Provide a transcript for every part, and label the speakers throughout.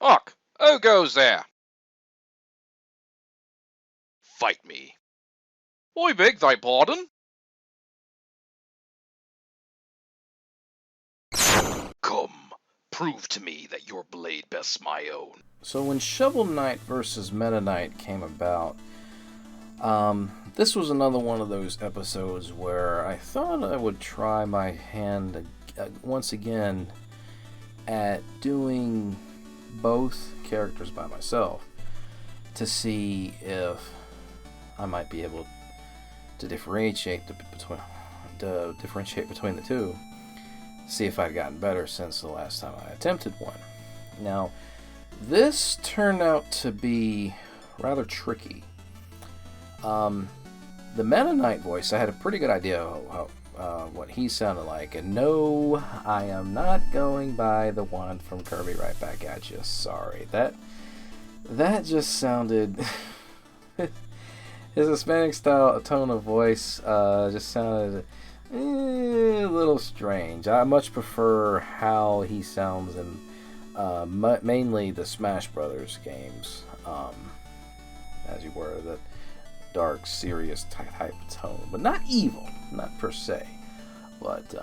Speaker 1: Huck, who goes there? Fight me. I beg thy pardon? Come, prove to me that your blade bests my own.
Speaker 2: So when Shovel Knight versus Meta Knight came about, this was another one of those episodes where I thought I would try my hand once again at doing both characters by myself to see if I might be able to differentiate between the two. See if I'd gotten better since the last time I attempted one. Now, this turned out to be rather tricky. The Meta Knight voice, I had a pretty good idea what he sounded like. And no, I am not going by the one from Kirby right back at you. Sorry. That just sounded... His Hispanic style tone of voice just sounded a little strange. I much prefer how he sounds in mainly the Smash Brothers games, as you were, the dark, serious type tone, but not evil, not per se. But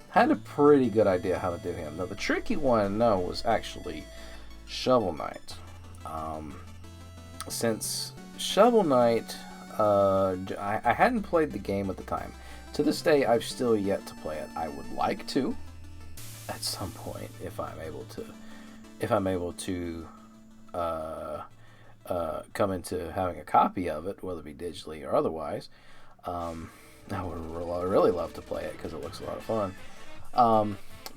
Speaker 2: had a pretty good idea how to do him. Now the tricky one, was actually Shovel Knight. Since Shovel Knight, I hadn't played the game at the time. To this day, I've still yet to play it. I would like to, at some point, if I'm able to come into having a copy of it, whether it be digitally or otherwise. I would really love to play it because it looks a lot of fun.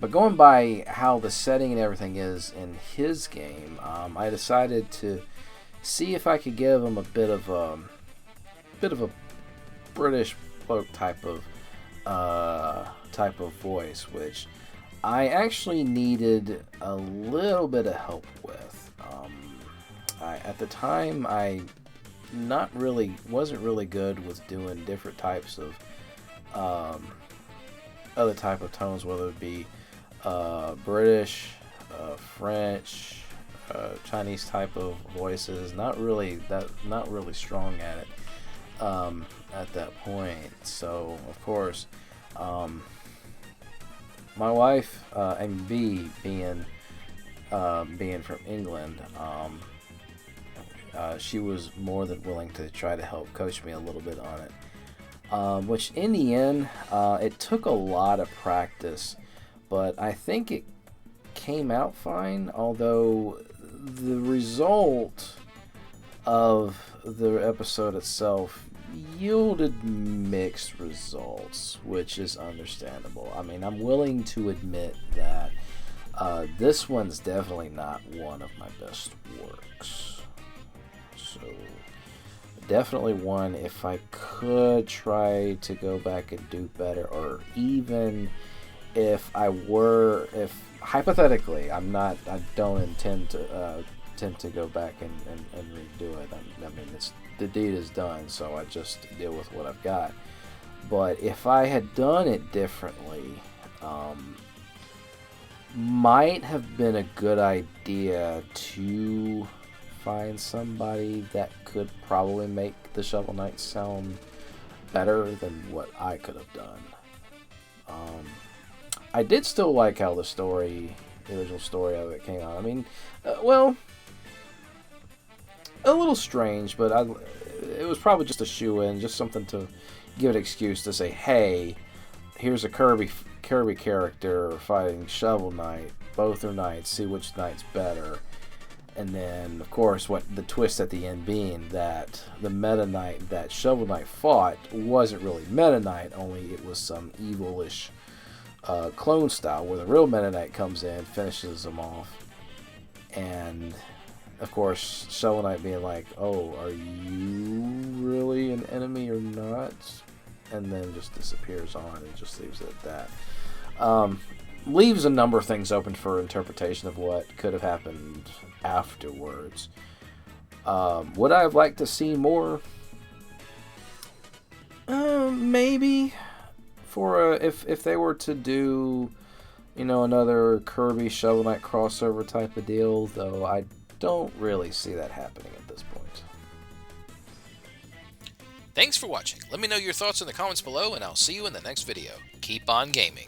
Speaker 2: But going by how the setting and everything is in his game, I decided to see if I could give him a bit of a British folk type of voice, which I actually needed a little bit of help with. At the time, I wasn't really good with doing different types of other type of tones, whether it be British, French, Chinese type of voices. Not really strong at it at that point. So of course, my wife and B being from England, she was more than willing to try to help coach me a little bit on it. Which in the end, it took a lot of practice, but I think it came out fine. Although the result of the episode itself yielded mixed results, which is understandable. I mean, I'm willing to admit that this one's definitely not one of my best works. So, definitely one, if I could try to go back and do better, or even if hypothetically, I don't intend to go back and redo it. I mean, the deed is done, so I just deal with what I've got. But if I had done it differently, might have been a good idea to find somebody that could probably make the Shovel Knight sound better than what I could have done. I did still like how the original story of it came out. I mean, a little strange, but it was probably just a shoe-in, just something to give an excuse to say, hey, here's a Kirby character fighting Shovel Knight. Both are knights. See which knight's better. And then, of course, what the twist at the end being that the Meta Knight that Shovel Knight fought wasn't really Meta Knight, only it was some evilish clone style, where the real Meta Knight comes in, finishes them off, and of course, Shovel Knight being like, oh, are you really an enemy or not? And then just disappears on and just leaves it at that. Leaves a number of things open for interpretation of what could have happened afterwards. Would I have liked to see more? Maybe. For if they were to do Another Kirby Shovel Knight crossover type of deal, though I don't really see that happening at this point.
Speaker 3: Thanks for watching. Let me know your thoughts in the comments below, and I'll see you in the next video. Keep on gaming.